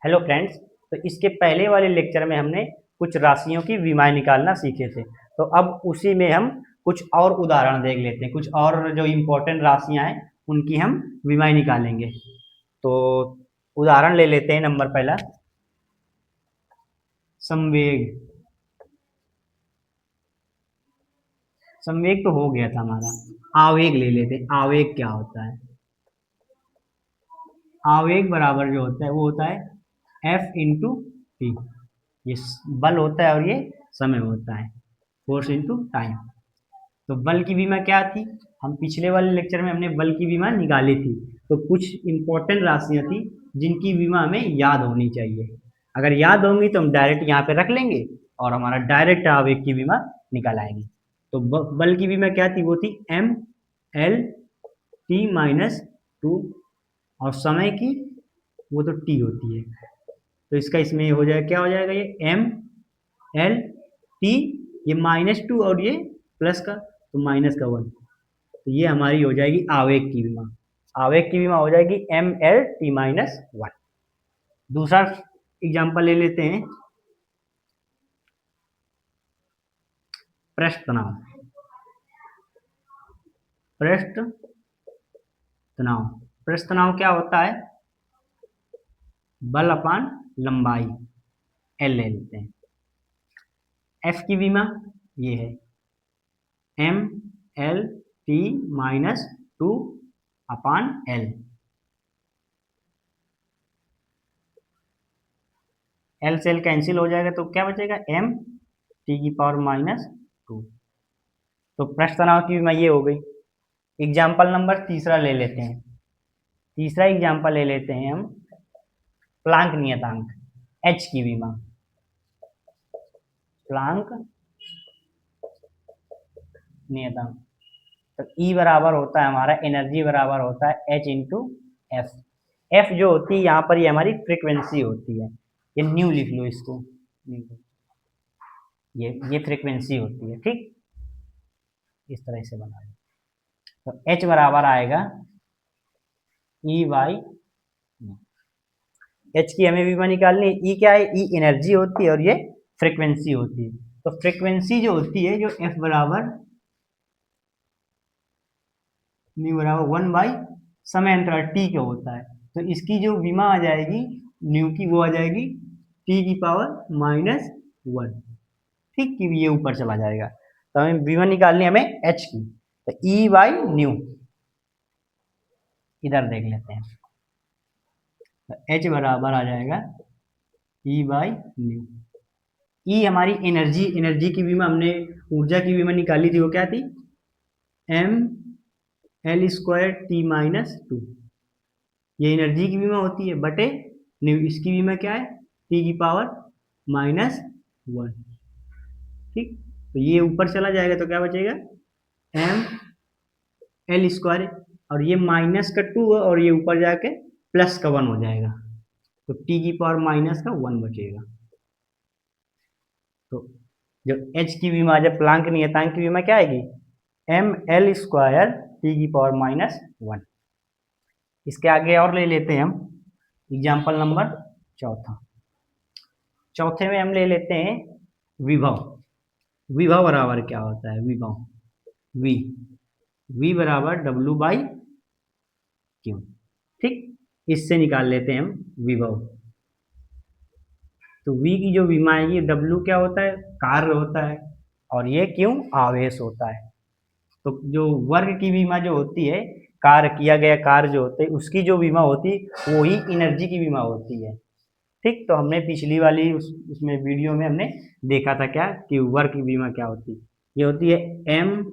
Hello friends. तो इसके पहले वाले लेक्चर में हमने कुछ राशियों की विमाएँ निकालना सीखे थे। तो अब उसी में हम कुछ और उदाहरण देख लेते हैं। कुछ और जो इम्पोर्टेंट राशियां हैं उनकी हम विमाएँ निकालेंगे। तो उदाहरण ले लेते हैं। नंबर पहला, संवेग। संवेग तो हो गया था हमारा। आवेग ले लेते हैं। आवेग क्या होता है? आवेग बराबर जो होता है वो होता है एफ इंटू टी। ये बल होता है और ये समय होता है, फोर्स इंटू टाइम। तो बल की विमा क्या थी? हम पिछले वाले लेक्चर में हमने बल की विमा निकाली थी। तो कुछ इंपॉर्टेंट राशियां थी जिनकी विमा हमें याद होनी चाहिए। अगर याद होंगी तो हम डायरेक्ट यहाँ पे रख लेंगे और हमारा डायरेक्ट आवेग की विमा निकल आएगी। तो बल की विमा क्या थी? वो थी M L T minus two. और समय की वो तो टी होती है। तो इसका इसमें हो जाएगा, क्या हो जाएगा? ये एम एल टी, ये माइनस टू और ये प्लस का, तो माइनस का वन। तो ये हमारी हो जाएगी आवेग की विमा। आवेग की विमा हो जाएगी M L T minus one. दूसरा एग्जाम्पल ले लेते हैं, पृष्ठ तनाव। पृष्ठ तनाव, पृष्ठ तनाव क्या होता है? बल अपान लंबाई, एल ले लेते हैं। एफ की विमा ये है M L T minus two upon L. L से एल कैंसिल हो जाएगा तो क्या बचेगा? एम टी की पावर माइनस टू। तो पृष्ठ तनाव की विमा ये हो गई। एग्जाम्पल नंबर तीसरा ले लेते हैं। तीसरा एग्जाम्पल ले लेते हैं हम, प्लांक नियतांक, एच की विमा। प्लांक नियतांक, तो ई बराबर होता है हमारा, एनर्जी बराबर होता है एच इंटू एफ। एफ जो होती है यहाँ पर, ये हमारी फ्रिक्वेंसी होती है। ये न्यू लिख लो इसको, ये फ्रिक्वेंसी होती है। ठीक, इस तरह से बना लो। तो एच बराबर आएगा ई बाई, एच की हमें विमा निकालनी है। ई क्या है? ई एनर्जी होती है और ये फ्रिक्वेंसी होती है। तो फ्रिक्वेंसी जो होती है, जो एफ बराबर न्यू बराबर वन बाई समय अंतराल टी का होता है। तो इसकी जो विमा आ जाएगी न्यू की, वो आ जाएगी टी की पावर माइनस वन। ठीक, कि ये ऊपर चला जाएगा। तो हमें विमा निकालनी है हमें एच की। तो ई बाई न्यू, इधर देख लेते हैं। तो एच बराबर आ जाएगा ई बाई न्यू। ई हमारी एनर्जी, एनर्जी की विमा हमने, ऊर्जा की विमा निकाली थी, वो क्या थी? M L square T minus two. ये एनर्जी की विमा होती है बटे न्यू। इसकी विमा क्या है? टी की पावर माइनस वन। ठीक, तो ये ऊपर चला जाएगा तो क्या बचेगा? एम एल स्क्वायर, और ये माइनस का टू है और ये ऊपर जाके प्लस का वन हो जाएगा। तो टी की पावर माइनस का वन बचेगा। तो जो एच की विमा, जब प्लांक नियतांक की विमा क्या आएगी? एम एल स्क्वायर टी की पावर माइनस वन। इसके आगे और ले लेते हैं हम एग्जाम्पल नंबर चौथा। चौथे में हम ले लेते हैं विभव। विभव बराबर क्या होता है? विभव, वी, वी बराबर डब्ल्यू बाई क्यू। ठीक, इससे निकाल लेते हैं हम विभव। तो वी की जो विमा आएगी, डब्ल्यू क्या होता है? कार्य होता है, और ये क्यों? आवेश होता है। तो जो वर्ग की बीमा जो होती है, कार्य किया गया कार्य जो होते हैं उसकी जो बीमा होती है वो ही एनर्जी की बीमा होती है। ठीक, तो हमने पिछली वाली उसमें वीडियो में हमने देखा था क्या, कि वर्ग की बीमा क्या होती है। ये होती है M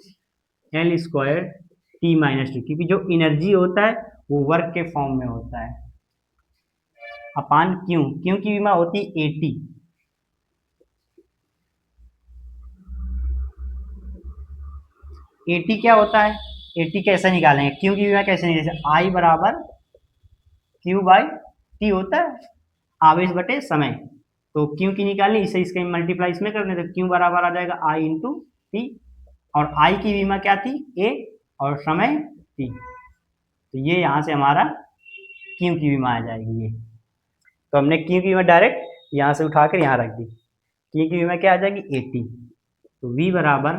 L square T minus two, क्योंकि जो एनर्जी होता है वो वर्क के फॉर्म में होता है, अपान क्यू। क्यू की बीमा होती है एटी। एटी क्या होता है? एटी कैसे निकालेंगे? क्यू की बीमा कैसे निकालेंगे? आई बराबर क्यू बाई टी होता है, आवेश बटे समय। तो क्यू की निकालनी, इसे इसके मल्टीप्लाई इसमें करने, तो क्यू बराबर आ जाएगा आई इंटू टी। और आई की बीमा क्या थी? ए, और समय टी। तो ये यहाँ से हमारा क्यू की बीमा आ जाएगी ये। तो हमने क्यू की विमा डायरेक्ट यहाँ से उठाकर यहाँ रख दी। क्यू की विमा क्या आ जाएगी 80। तो v बराबर,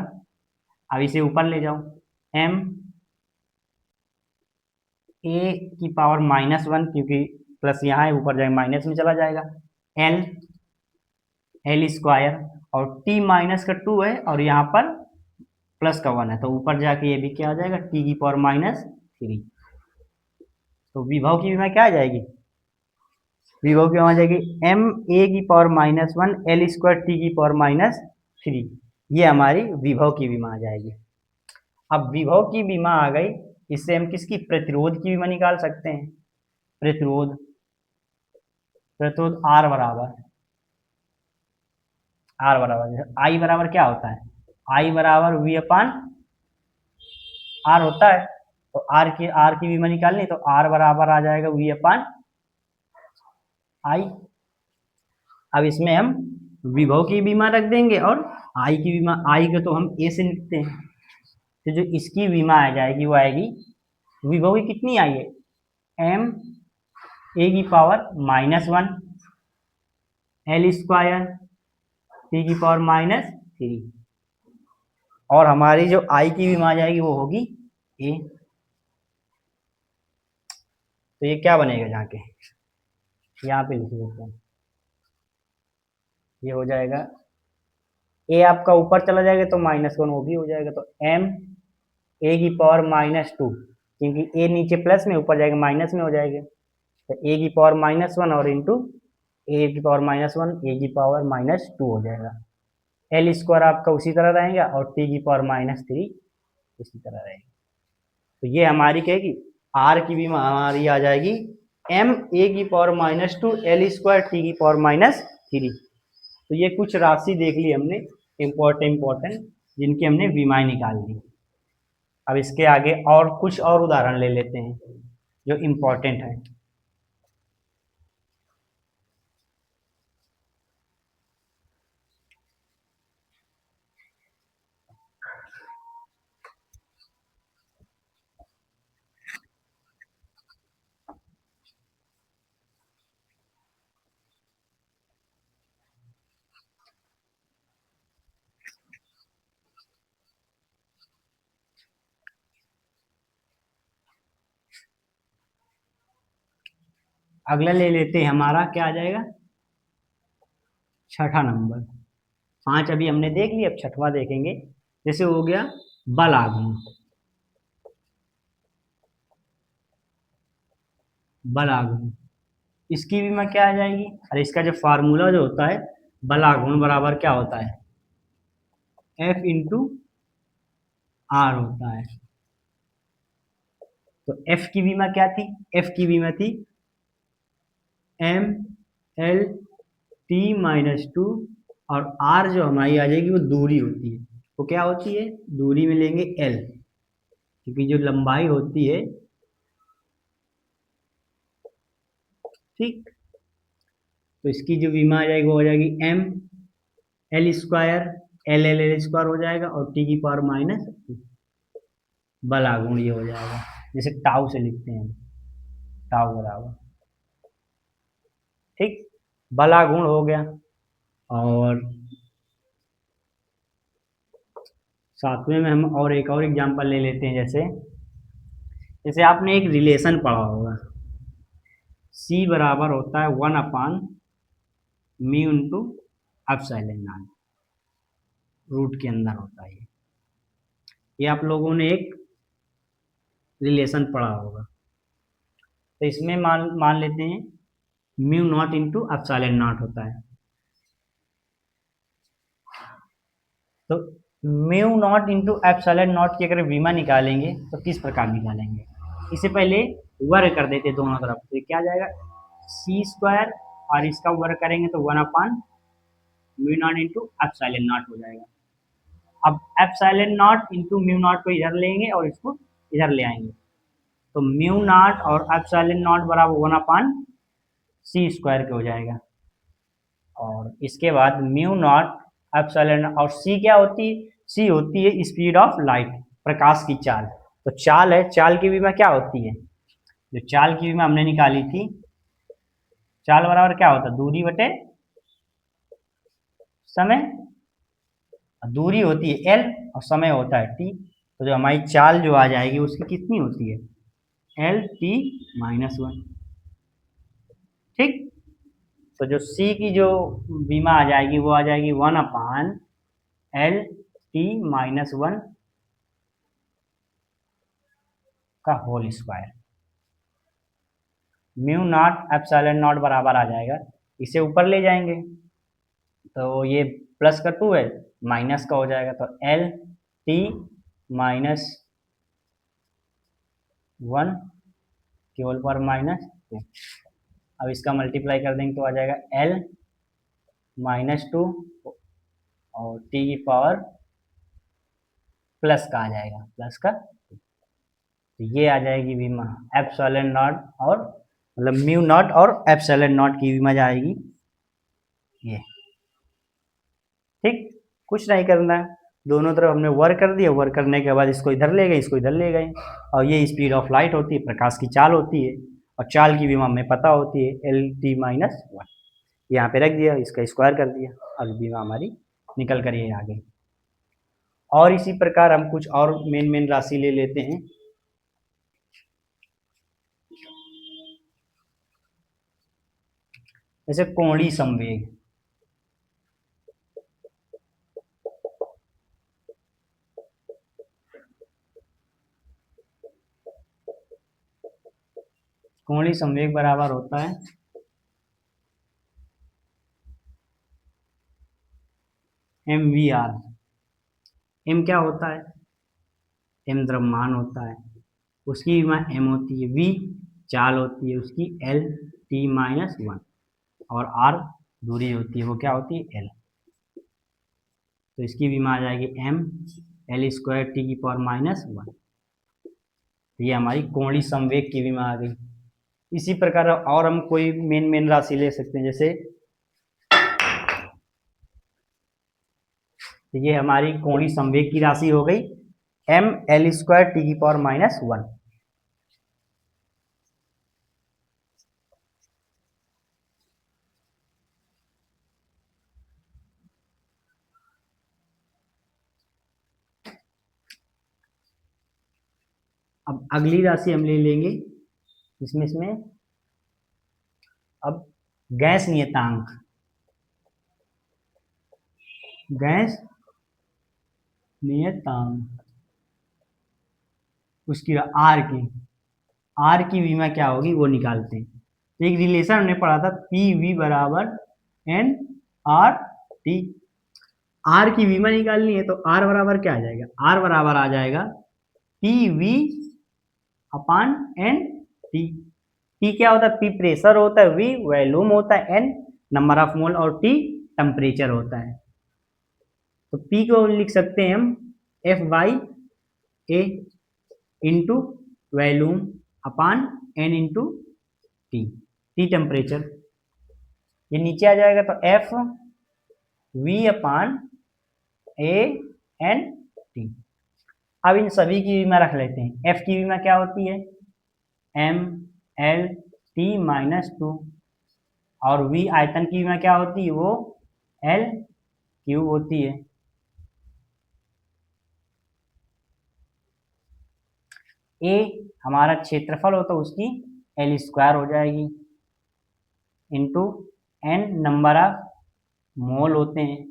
अब इसे ऊपर ले जाओ, m a की पावर -1, क्योंकि प्लस यहाँ है ऊपर जाएगा माइनस में चला जाएगा, l स्क्वायर, और t माइनस का 2 है और यहाँ पर प्लस का 1 है, तो ऊपर जाके ये भी क्या आ जाएगा t की पावर -3। तो विभव की विमा क्या आ जाएगी, विभव की विमा आ जाएगी m a की पावर -1 l स्क्वायर t की पावर -3। ये हमारी विभव की विमा आ जाएगी। अब विभव की विमा आ गई, इससे हम किसकी, प्रतिरोध की विमा निकाल सकते हैं। प्रतिरोध, प्रतिरोध R बराबर I बराबर क्या होता है, I बराबर V अपान R होता है। तो R की विमा निकालनी, तो R बराबर आ जाएगा V अपान I। अब इसमें हम विभव की विमा रख देंगे और I की विमा, I को तो हम A से लिखते हैं, तो जो इसकी विमा आ जाएगी वो आएगी, विभव की कितनी आई है, m a की पावर -1 l स्क्वायर t की पावर -3, और हमारी जो I की विमा आ जाएगी वो होगी a। तो ये क्या बनेगा, जाके यहाँ पे लिख देते हैं, ये हो जाएगा a आपका ऊपर चला जाएगा तो -1 वो भी हो जाएगा, तो m a की पावर -2, क्योंकि a नीचे प्लस में ऊपर जाएगा माइनस में हो जाएगा, तो a की पावर -1 और इंटू a की पावर -1 a की पावर -2 हो जाएगा। l स्क्वायर आपका उसी तरह रहेगा और t की पावर -3 उसी तरह रहेगा। तो ये हमारी कहेगी r की भी हमारी आ जाएगी m a की पावर -2 l स्क्वायर t की पावर -3। तो ये कुछ राशि देख ली हमने इम्पोर्टेंट जिनकी हमने विमाएं निकाल ली। अब इसके आगे और कुछ और उदाहरण ले लेते हैं जो इम्पोर्टेंट है। अगला ले लेते हैं, हमारा क्या आ जाएगा, छठा नंबर। 5 अभी हमने देख लिया, अब छठवां देखेंगे। जैसे हो गया बल आघूर्ण, बल आघूर्ण, इसकी भी मैं क्या आ जाएगी, और इसका जो फार्मूला जो होता है बल आघूर्ण बराबर क्या होता है, F इंटू आर होता है। तो F की बीमा क्या थी, F की बीमा थी m l t -2, और r जो हमारी आ जाएगी वो दूरी होती है, वो क्या होती है, दूरी में लेंगे l, क्योंकि जो लंबाई होती है, ठीक, तो इसकी जो बीमा आ जाएगी वो हो जाएगी m l square l square हो जाएगा और t की पावर -2, बल आघूर्ण ये हो जाएगा, जैसे टाउ से लिखते हैं, टाउ बराबर, ठीक, बल आघूर्ण हो गया। और सातवें में हम और एक और एग्जांपल ले लेते हैं। जैसे जैसे आपने एक रिलेशन पढ़ा होगा, C बराबर होता है 1 upon mu into epsilon not, root के अंदर होता है ये आप लोगों ने एक रिलेशन पढ़ा होगा। तो इसमें मान लेते हैं mu not into epsilon not होता है। तो mu not into epsilon not की अगर विमा निकालेंगे तो किस प्रकार निकालेंगे, इससे पहले वर्ग कर देते दोनों तरफ, तो क्या आ जाएगा सी स्क्वायर, और इसका वर्ग करेंगे तो 1 upon mu not into epsilon not हो जाएगा। अब epsilon not into mu not को इधर लेंगे और इसको इधर ले आएंगे, तो म्यू नॉट और एप्सिलॉन नॉट बराबर 1 अपान सी स्क्वायर के हो जाएगा। और इसके बाद म्यू नॉट एप्सिलॉन, और सी क्या होती है, सी होती है स्पीड ऑफ लाइट, प्रकाश की चाल। तो चाल है, चाल की विमा क्या होती है, जो चाल की विमा हमने निकाली थी, चाल बराबर क्या होता है, दूरी बटे समय। दूरी होती है एल और समय होता है टी, तो जो हमारी चाल जो आ जाएगी उसकी कितनी होती है, एल टी माइनस वन। ठीक, तो जो सी की जो बीमा आ जाएगी वो आ जाएगी 1/L T-1 का whole square. Mu naught epsilon not बराबर आ जाएगा, इसे ऊपर ले जाएंगे तो ये प्लस का 2 है, माइनस का हो जाएगा, तो L T-1 के होल पर -2। अब इसका मल्टीप्लाई कर देंगे तो आ जाएगा L-2 और टी की पावर प्लस का आ जाएगा, प्लस का, तो ये आ जाएगी बीमा एप्सिलॉन नॉट और मतलब म्यू नॉट और एप्सिलॉन नॉट की बीमा जाएगी ये। ठीक, कुछ नहीं करना है, दोनों तरफ हमने वर्क कर दिया, वर्क करने के बाद इसको इधर ले गए, इसको इधर ले गए, और ये स्पीड ऑफ लाइट होती है, प्रकाश की चाल होती है, और चाल की बीमा हमें पता होती है L-T-1। यहाँ पे रख दिया, इसका स्क्वायर कर दिया, अब बीमा हमारी निकल कर ये आ गई। और इसी प्रकार हम कुछ और मेन राशि ले लेते हैं। जैसे कोणीय संवेग, कोणीय संवेग बराबर होता है mvr। m क्या होता है, m द्रव्यमान होता है, उसकी बीमा m होती है, v चाल होती है उसकी L-T-1, और r दूरी होती है, वो क्या होती है l, तो इसकी बीमा आ जाएगी m L² T⁻⁻1। ये हमारी कोणीय संवेग की बीमा आ गई। इसी प्रकार और हम कोई मेन राशि ले सकते हैं, जैसे तो ये हमारी कोणीय संवेग की राशि हो गई mL² T⁻⁻1। अब अगली राशि हम ले लेंगे, इसमें अब गैस नियतांक, गैस नियतांक उसकी आर की बीमा क्या होगी वो निकालते हैं। तो एक रिलेशन हमने पढ़ा था PV बराबर NRT। आर की बीमा निकालनी है तो आर बराबर क्या आ जाएगा, आर बराबर आ जाएगा PV/NT। टी क्या होता है, पी प्रेशर होता है, वी वॉल्यूम होता है, एन नंबर ऑफ मोल, और टी टेम्परेचर होता है। तो पी को लिख सकते हैं हम F/A into volume upon n into T, T temperature. ये नीचे आ जाएगा तो F/V/A/N/T। अब इन सभी की बीमा रख लेते हैं। F की बीमा क्या होती है, mL/T-2, और V आयतन की बीमा क्या होती है, वो L³ होती है। A हमारा क्षेत्रफल होता है, उसकी L² हो जाएगी, into N number of mole होते हैं,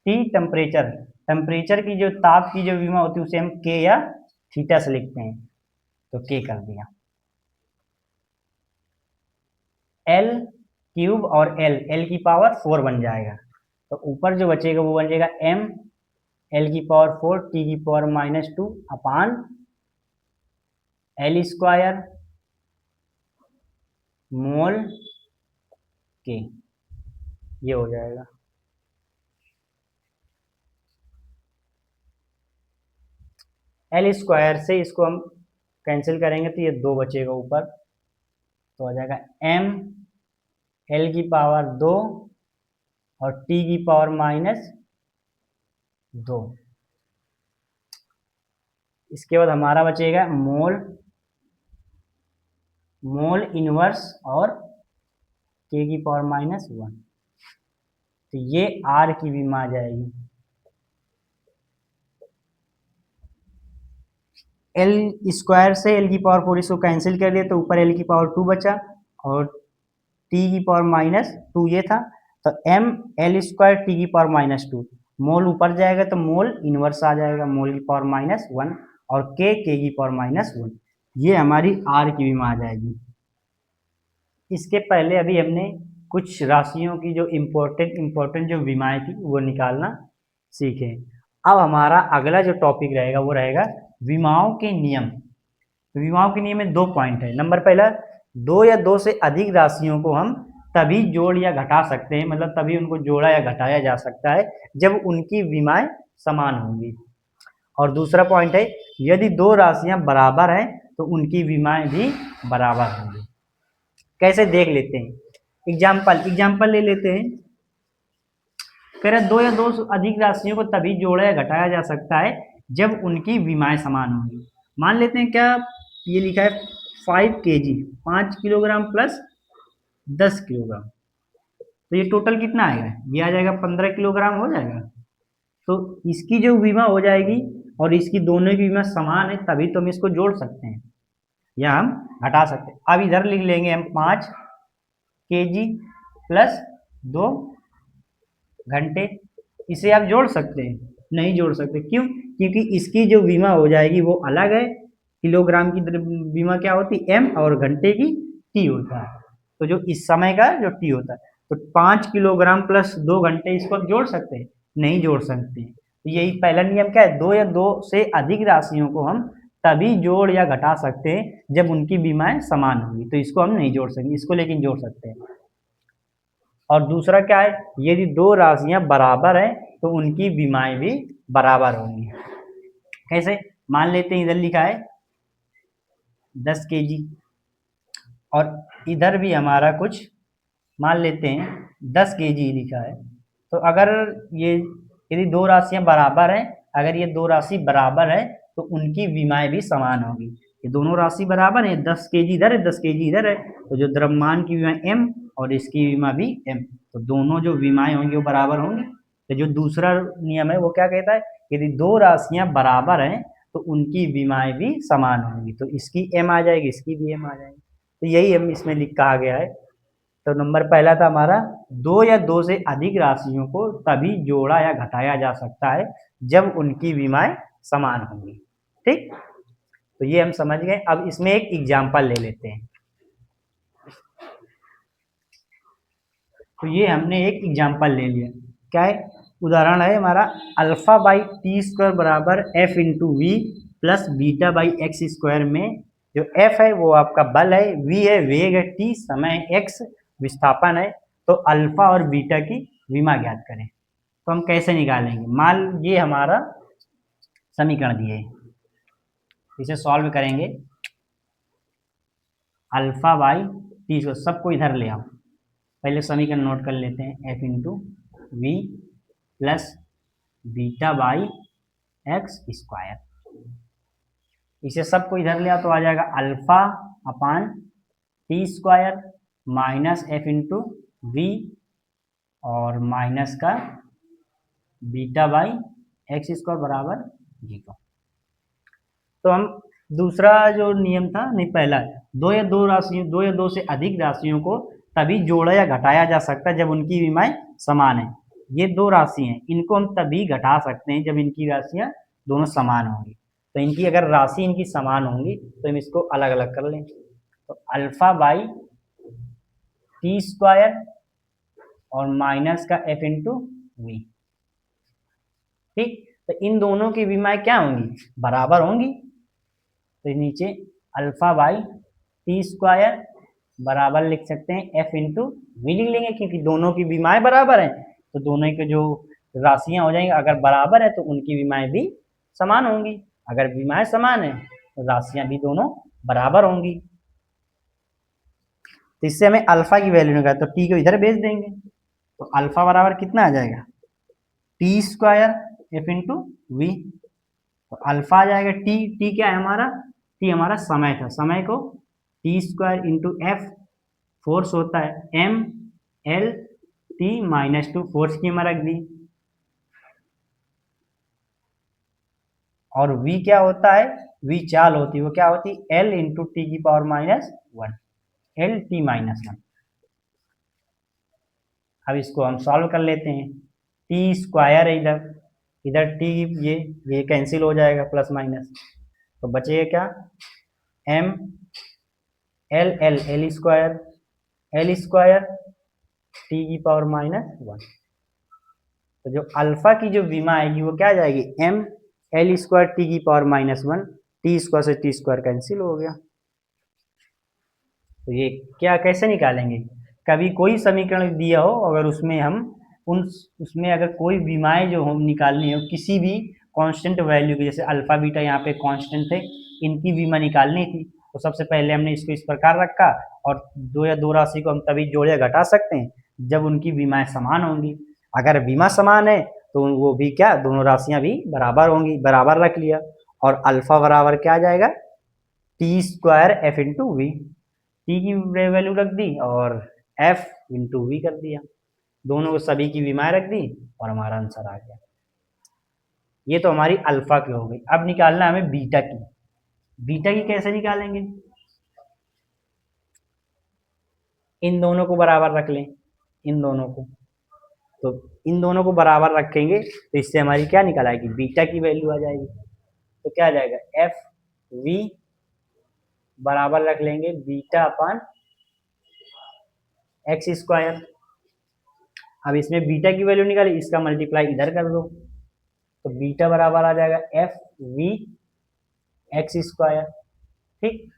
T टेम्परेचर, टेम्परेचर की जो ताप की जो बीमा होती है उसे हम K या थीटा से लिखते हैं, तो K कर दिया। L³ और L की पावर 4 बन जाएगा, तो ऊपर जो बचेगा वो बन जाएगा mL/4 T⁻2 अपान L² मोल K, ये हो जाएगा। L² से इसको हम कैंसिल करेंगे तो ये 2 बचेगा ऊपर, तो हो जाएगा mL/2 और T⁻2। इसके बाद हमारा बचेगा मोल मोल इनवर्स और के की पावर माइनस 1, तो ये आर की विमा आ जाएगी। एल स्क्वायर से एल की पावर 4 इसको कैंसिल कर दिया तो ऊपर एल की पावर 2 बचा और टी की पावर माइनस 2 ये था, तो एम एल स्क्वायर टी की पावर माइनस 2, मोल ऊपर जाएगा तो मोल इनवर्स आ जाएगा, मोल की पावर माइनस 1 और के की पावर माइनस 1, ये हमारी आर की विमा आ जाएगी। इसके पहले अभी हमने कुछ राशियों की जो इम्पोर्टेंट जो विमाएं थी वो निकालना सीखे। अब हमारा अगला जो टॉपिक रहेगा वो रहेगा विमाओं के नियम। विमाओं के नियम में 2 पॉइंट है। नंबर पहला, 2 या 2 से अधिक राशियों को हम तभी जोड़ या घटा सकते हैं, मतलब तभी उनको जोड़ा या घटाया जा सकता है जब उनकी विमाएं समान होंगी। और दूसरा पॉइंट है, यदि 2 राशियां बराबर हैं तो उनकी विमाएं भी बराबर होंगी। कैसे देख लेते हैं, एग्जाम्पल ले लेते हैं। कह रहे 2 या 2 से अधिक राशियों को तभी जोड़ा या घटाया जा सकता है जब उनकी विमाएं समान होंगी। मान लेते हैं, क्या ये लिखा है 5 kg 5 किलोग्राम प्लस 10 किलोग्राम, तो ये टोटल कितना आएगा, ये आ जाएगा 15 किलोग्राम हो जाएगा। तो इसकी जो विमा हो जाएगी और इसकी दोनों की विमा समान है, तभी तो हम इसको जोड़ सकते हैं या हम घटा सकते हैं। अब इधर लिख लेंगे हम 5 kg प्लस 2 घंटे, इसे आप जोड़ सकते हैं, नहीं जोड़ सकते, क्यों, क्योंकि इसकी जो विमा हो जाएगी वो अलग है। किलोग्राम की विमा क्या होती है, एम, और घंटे की टी होता है। तो जो इस समय का जो टी होता है, तो 5 किलोग्राम प्लस 2 घंटे इसको आप जोड़ सकते हैं, नहीं जोड़ सकते हैं। तो यही पहला नियम क्या है, 2 या 2 से अधिक राशियों को हम तभी जोड़ या घटा सकते हैं जब उनकी विमाएं समान होंगी, तो इसको हम नहीं जोड़ सकते, इसको लेकिन जोड़ सकते हैं। और दूसरा क्या है, यदि 2 राशियां बराबर हैं तो उनकी विमाएं भी बराबर होंगी। कैसे, मान लेते हैं इधर लिखा है 10 kg और इधर भी हमारा कुछ मान लेते हैं 10 kg लिखा है। तो अगर ये यदि 2 राशियां बराबर हैं, अगर ये 2 राशि बराबर है तो उनकी विमाएं भी समान होगी। ये दोनों राशि बराबर है, 10 kg इधर है 10 kg इधर है, तो जो द्रव्यमान की विमा m और इसकी विमा भी m, तो दोनों जो विमाएं होंगी वो बराबर होंगी। तो जो दूसरा नियम है वो क्या कहता है, यदि 2 राशियां बराबर हैं तो उनकी विमाएं भी समान होंगी, तो इसकी m आ जाएगी, इसकी भी m आ जाएगी। तो यही हम इसमें लिख कहा गया है। तो नंबर पहला था हमारा, 2 या 2 से अधिक राशियों को तभी जोड़ा या घटाया जा सकता है जब उनकी विमाएं समान होंगी। ठीक, तो ये हम समझ गए। अब इसमें एक एग्जाम्पल ले लेते हैं। तो ये हमने एक एग्जाम्पल ले लिया, क्या है, उदाहरण है हमारा अल्फा बाई टी स्क्वायर बराबर F into V plus beta by X square में जो एफ है वो आपका बल है, वी है वेग है, टी समय, एक्स विस्थापन है। तो अल्फा और बीटा की विमा ज्ञात करें। तो हम कैसे निकालेंगे, मान ये हमारा समीकरण दिए, इसे सॉल्व करेंगे। अल्फा बाई टी को सबको इधर ले आओ, पहले समीकरण नोट कर लेते हैं, F into V plus beta by X square, इसे सबको इधर ले आओ तो आ जाएगा alpha upon T square minus F into V और माइनस का बीटा बाई एक्स स्क्वायर बराबर 0। तो हम दूसरा जो नियम था, नहीं पहला, 2 या 2 से अधिक राशियों को तभी जोड़ा या घटाया जा सकता है जब उनकी विमाएं समान है। ये 2 राशि हैं, इनको हम तभी घटा सकते हैं जब इनकी राशियां दोनों समान होंगी। तो इनकी अगर राशि इनकी समान होंगी तो हम इसको अलग अलग कर लें। तो अल्फा बाई टी स्क्वायर और माइनस का एफ इंटू वी। ठीक, तो इन दोनों की विमाएं क्या होंगी, बराबर होंगी। तो नीचे अल्फा बाई टी स्क्वायर बराबर लिख सकते हैं एफ इंटू वी लिख लेंगे, क्योंकि दोनों की विमाएं बराबर हैं तो दोनों की जो राशियां हो जाएंगी अगर बराबर है तो उनकी विमाएं भी समान होंगी, अगर विमाएं समान है तो राशियां भी दोनों बराबर होंगी। तो इससे हमें अल्फा की वैल्यू निकाल, तो टी को इधर भेज देंगे, तो अल्फा बराबर कितना आ जाएगा, T square F into V. तो अल्फा आ जाएगा टी, टी क्या है हमारा, टी हमारा समय था, समय को T square into F, force होता है M L T minus two, force की मैं रख दी, और v क्या होता है, v चाल होती है, वो क्या होती है l इंटू टी की power minus one, L T minus one. अब इसको हम सॉल्व कर लेते हैं, टी स्क्वायर है इधर, इधर टी, ये कैंसिल हो जाएगा प्लस माइनस, तो बचेगा क्या, M L L L square, L square T की पावर माइनस वन। तो जो अल्फा की जो विमा आएगी वो क्या आ जाएगी, एम एल स्क्वायर टी की power minus one, T square से टी स्क्वायर कैंसिल हो गया। तो ये क्या कैसे निकालेंगे, कभी कोई समीकरण दिया हो अगर उसमें हम उसमें अगर कोई विमाएं जो हम निकालनी हो किसी भी कांस्टेंट वैल्यू की, जैसे अल्फा बीटा यहाँ पे कांस्टेंट थे, इनकी विमा निकालनी थी, तो सबसे पहले हमने इसको इस प्रकार रखा, और दो या दो राशि को हम तभी जोड़ या घटा सकते हैं जब उनकी विमाएं समान होंगी। अगर विमा समान है तो वो भी क्या, दोनों राशियां भी बराबर होंगी, बराबर रख लिया, और अल्फा बराबर क्या आ जाएगा, T square F into V, T की वैल्यू रख दी और एफ इंटू वी कर दिया, दोनों को सभी की विमाएं रख दी और हमारा आंसर आ गया। ये तो हमारी अल्फा की हो गई। अब निकालना हमें बीटा की। बीटा की कैसे निकालेंगे, इन दोनों को बराबर रख लें, इन दोनों को, तो इन दोनों को बराबर रखेंगे तो इससे हमारी क्या निकल आएगी, बीटा की वैल्यू आ जाएगी। तो क्या आ जाएगा, एफ वी बराबर रख लेंगे बीटा अपन एक्स स्क्वायर। अब इसमें बीटा की वैल्यू निकाली, इसका मल्टीप्लाई इधर कर दो, तो बीटा बराबर आ जाएगा एफ वी एक्स स्क्वायर। ठीक,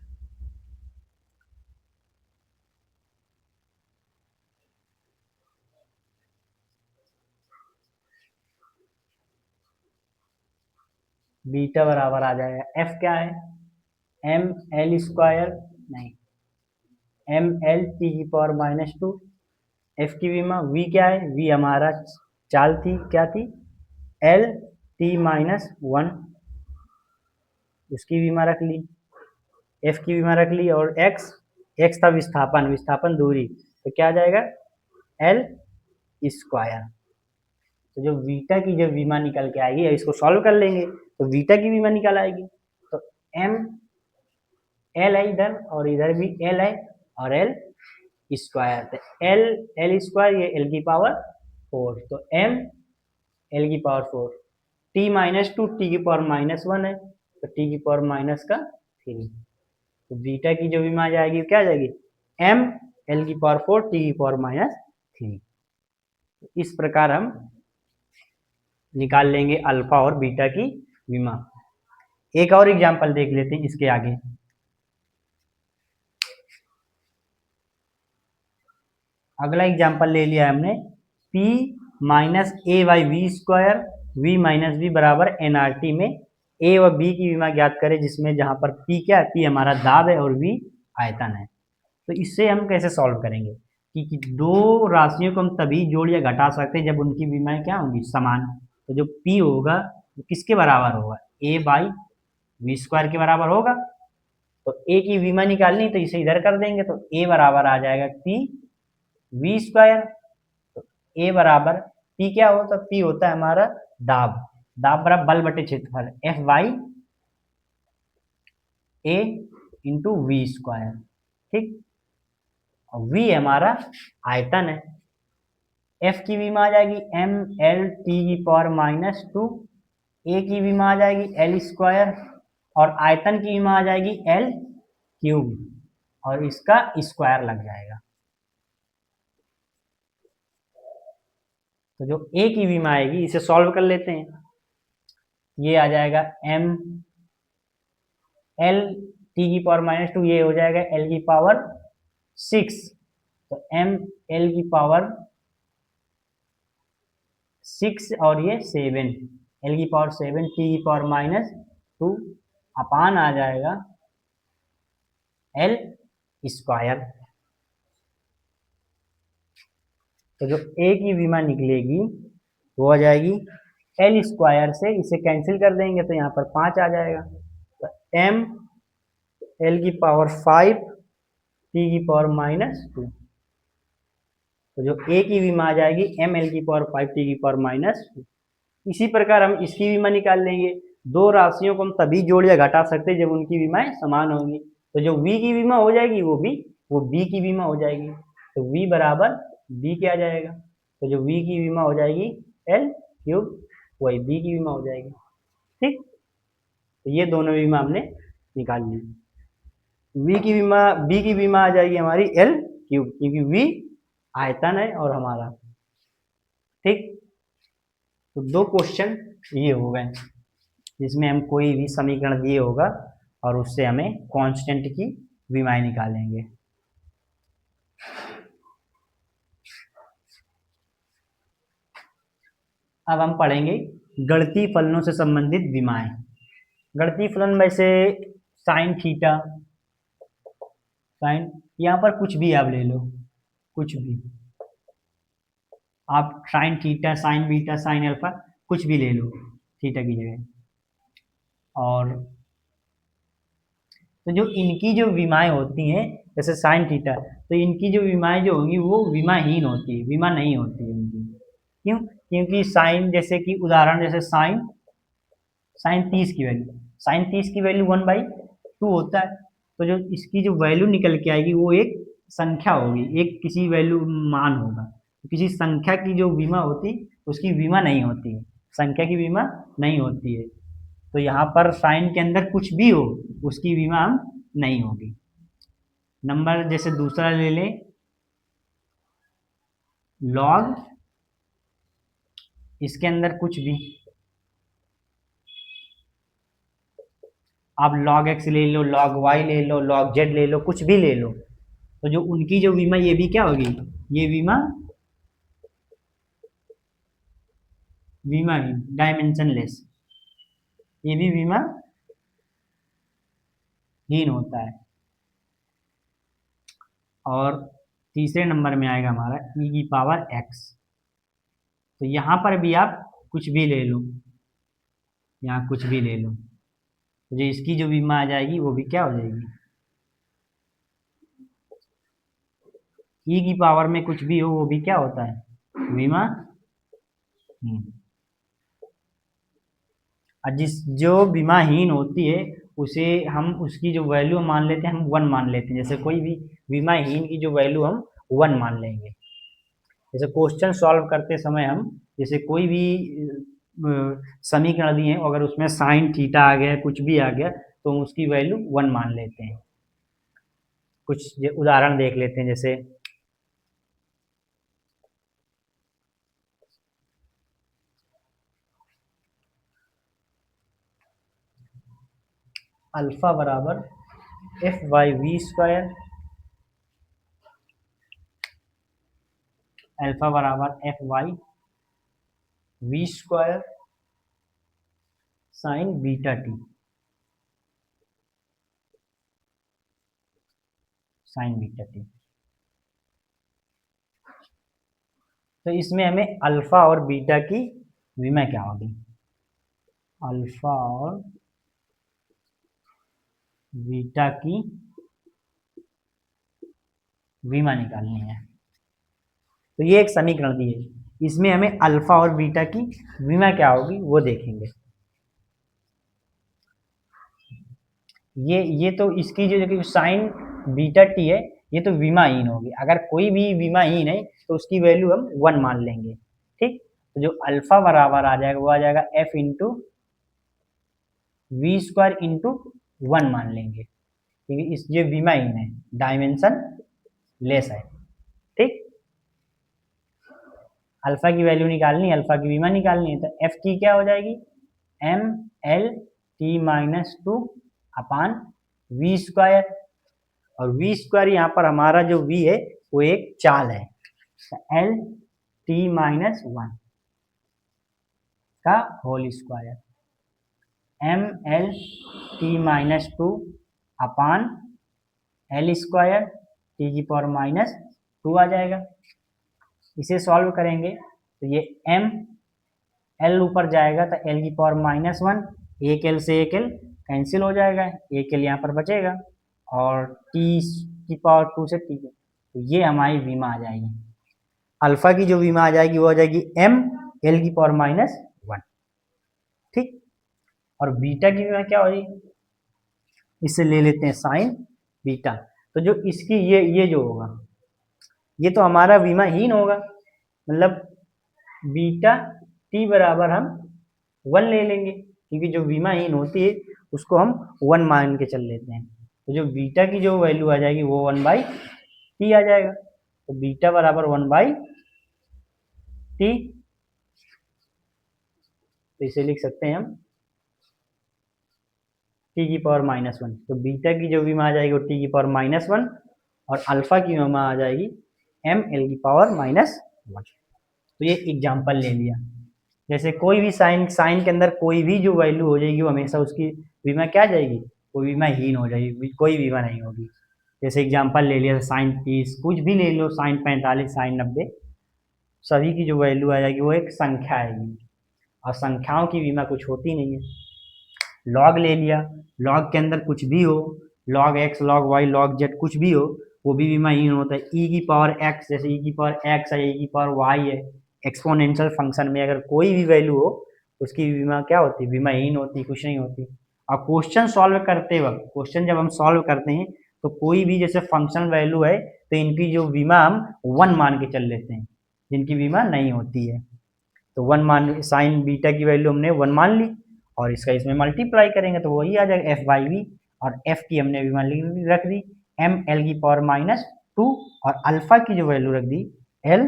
बीटा बराबर आ जाएगा, एफ क्या है, एम एल स्क्वायर, नहीं, एम एल टी की पावर माइनस टू, एफ की विमा, वी क्या है, वी हमारा चाल थी, क्या थी, एल टी माइनस वन, उसकी विमा रख ली, एफ की विमा रख ली, और एक्स, एक्स था विस्थापन, विस्थापन दूरी, तो क्या आ जाएगा, एल स्क्वायर। तो जो बीटा की जो विमा निकल के आएगी, इसको सॉल्व कर लेंगे तो बीटा की विमा निकल आएगी। तो एम एल है इधर, और इधर भी एल है, और एल स्क्वायर, तो एल एल स्क्वायर, ये एल की पावर फोर, तो एम एल की power four, T minus to T की पावर माइनस वन है, तो टी की पावर माइनस का थ्री, तो बीटा की जो विमा जाएगी क्या आ जाएगी, एम एल की पावर फोर टी की पावर माइनस थ्री। इस प्रकार हम निकाल लेंगे अल्फा और बीटा की विमा। एक और एग्जांपल देख लेते हैं इसके आगे। अगला एग्जांपल ले लिया हमने, P minus A by V square, V minus V बराबर एनआरटी में ए और बी की विमा ज्ञात करें, जिसमें जहां पर P क्या है, P हमारा दाब है और V आयतन है। तो इससे हम कैसे सॉल्व करेंगे कि दो राशियों को हम तभी जोड़ या घटा सकते हैं जब उनकी विमाएं क्या होंगी, समान। तो जो P होगा वो किसके बराबर होगा, ए बाई वी स्क्वायर के बराबर होगा। तो ए की विमा निकालनी तो इसे इधर कर देंगे, तो ए बराबर आ जाएगा P वी स्क्वायर। तो ए बराबर P क्या होता है, P होता है हमारा दाब, दाब बराबर बल बटे क्षेत्रफल, F by A into V square. ठीक, और V हमारा आयतन है। F की विमा आ जाएगी एम एल टी की पावर माइनस टू, ए की विमा आ जाएगी एल स्क्वायर, और आयतन की विमा आ जाएगी एल क्यूब, और इसका स्क्वायर लग जाएगा। तो जो ए की विमा आएगी इसे सॉल्व कर लेते हैं, ये आ जाएगा एम एल टी की पावर माइनस टू, ये हो जाएगा एल की पावर सिक्स, तो एम एल की पावर सिक्स और ये सेवन, एल की पावर सेवन टी की पावर माइनस टू अपान आ जाएगा एल स्क्वायर। तो जो ए की विमा निकलेगी वो आ जाएगी एल स्क्वायर से, इसे कैंसिल कर देंगे तो यहाँ पर पाँच आ जाएगा, तो एम एल की पावर फाइव टी की पावर -2। तो जो ए की विमा आ जाएगी ml की पावर 5 टी की पावर -2। इसी प्रकार हम इसकी विमा निकाल लेंगे। दो राशियों को हम तभी जोड़ या घटा सकते हैं जब उनकी विमाएं समान होंगी। तो जो v की विमा हो जाएगी वो b की विमा हो जाएगी। तो v बराबर b क्या आ जाएगा? तो जो v की विमा हो जाएगी L3, वही b की विमा हो जाएगी। ठीक, तो ये दोनों विमा हमने निकाल ली। b की विमा आ जाएगी हमारी L3, क्योंकि v आयतन है और हमारा। ठीक, तो दो क्वेश्चन ये हो गए जिसमें हम कोई भी समीकरण दिए होगा और उससे हमें कांस्टेंट की विमाएं निकालेंगे। अब हम पढ़ेंगे गणितीय फलनों से संबंधित विमाएं। गणितीय फलन वैसे साइन थीटा, साइन, यहाँ पर कुछ भी आप ले लो, कुछ भी आप sine theta, sign beta, sine alpha कुछ भी ले लो थीटा की जगह। और तो जो इनकी जो विमाएं होती हैं जैसे साइन थीटा, तो इनकी जो विमाएं जो होंगी वो विमाहीन होती है, विमा नहीं होती है इनकी। क्यों? क्योंकि साइन, जैसे कि उदाहरण जैसे साइन साइन 30 की वैल्यू, साइन 30 की वैल्यू 1/2 होता है। तो जो इसकी जो वैल्यू निकल के आएगी वो एक संख्या होगी, एक किसी वैल्यू मान होगा। तो किसी संख्या की जो विमा होती उसकी विमा नहीं होती है, संख्या की विमा नहीं होती है। तो यहाँ पर साइन के अंदर कुछ भी हो उसकी विमा हम नहीं होगी। नंबर जैसे दूसरा ले लें, लॉग, इसके अंदर कुछ भी आप log x ले लो, log y ले लो, log z ले लो, कुछ भी ले लो, तो जो उनकी जो विमा ये भी क्या होगी, ये विमा विमा डायमेंशनलेस, ये भी विमा हीन होता है। और तीसरे नंबर में आएगा हमारा e की पावर x। तो यहाँ पर भी आप कुछ भी ले लो, यहाँ कुछ भी ले लो, तो जो इसकी जो विमा आ जाएगी वो भी क्या हो जाएगी, e की पावर में कुछ भी हो वो भी क्या होता है, विमा। जिस जो विमाहीन होती है उसे हम, उसकी जो वैल्यू मान लेते हैं, हम 1 मान लेते हैं। जैसे कोई भी विमाहीन की जो वैल्यू हम 1 मान लेंगे। जैसे क्वेश्चन सॉल्व करते समय हम जैसे कोई भी समीकरण दिए हैं, अगर उसमें साइन थीटा आ गया, कुछ भी आ गया, तो हम उसकी वैल्यू 1 मान लेते हैं। कुछ उदाहरण देख लेते हैं, जैसे अल्फा बराबर f/v², अल्फा बराबर f/v² sign beta T, sign beta T. तो इसमें हमें अल्फा और बीटा की विमा क्या होगी, अल्फा और बीटा की विमा निकालनी है। तो ये एक समीकरण दी है, इसमें हमें अल्फा और बीटा की विमा क्या होगी वो देखेंगे। ये तो इसकी जो साइन बीटा टी है ये तो विमाहीन होगी। अगर कोई भी विमाहीन है तो उसकी वैल्यू हम 1 मान लेंगे। ठीक, तो जो अल्फा बराबर आ जाएगा वो आ जाएगा f/v² इंटू 1 मान लेंगे, क्योंकि इस ये विमाहीन है, डायमेंशन लेस है। ठीक, अल्फा की वैल्यू निकालनी, अल्फा की विमा निकालनी है, तो एफ की क्या हो जाएगी, mL/t-2 अपान v²। और v² यहाँ पर हमारा जो v है वो एक चाल है, तो L/t-1 का होल स्क्वायर, mL/t-2 अपान L² t की पावर -2 आ जाएगा। इसे सॉल्व करेंगे तो ये m l ऊपर जाएगा तो l की पावर -1, एक l से एक l कैंसिल हो जाएगा, एक l यहाँ पर बचेगा, और t की पावर 2 से t के, तो ये हमारी बीमा आ जाएगी। अल्फा की जो बीमा आ जाएगी वो आ जाएगी m l की पावर -1, ठीक। और बीटा की बीमा क्या हो जाएगी, इसे ले लेते हैं साइन बीटा। तो जो इसकी ये जो होगा ये तो हमारा बीमाहीन होगा, मतलब बीटा टी बराबर हम 1 ले लेंगे, क्योंकि जो बीमाहीन होती है उसको हम 1 मान के चल लेते हैं। तो जो बीटा की जो वैल्यू आ जाएगी वो 1/t आ जाएगा। तो बीटा बराबर 1/t, तो इसे लिख सकते हैं हम t की पावर -1। तो बीटा की जो बीमा आ जाएगी वो t की पावर -1 और अल्फा की बीमा आ जाएगी m l की पावर -1। तो ये एग्जाम्पल ले लिया। जैसे कोई भी साइन के अंदर कोई भी जो वैल्यू हो जाएगी वो हमेशा उसकी बीमा क्या आ जाएगी, वो बीमाहीन हो जाएगी, कोई बीमा नहीं होगी। जैसे एग्जाम्पल ले लिया साइन 30, कुछ भी ले लो, साइन 45, साइन 90, सभी की जो वैल्यू आ जाएगी वो एक संख्या आएगी, और संख्याओं की बीमा कुछ होती नहीं है। लॉग ले लिया, लॉग के अंदर कुछ भी हो, log X, log Y, log Z, कुछ भी हो, वो भी बीमाहीन होता है। ई की पावर एक्स, जैसे ई की पावर एक्स है, ई की पावर वाई है, एक्सपोनेंशियल फंक्शन में अगर कोई भी वैल्यू हो उसकी बीमा क्या होती है, बीमाहीन होती, कुछ नहीं होती। और क्वेश्चन सॉल्व करते वक्त, क्वेश्चन जब हम सॉल्व करते हैं तो कोई भी जैसे फंक्शन वैल्यू है तो इनकी जो बीमा हम 1 मान के चल लेते हैं, जिनकी बीमा नहीं होती है। तो 1 मान, साइन बीटा की वैल्यू हमने 1 मान ली और इसका इसमें मल्टीप्लाई करेंगे तो वही आ जाएगा f/v, और f की हमने बीमा रख दी m l की पावर -2, और अल्फा की जो वैल्यू रख दी l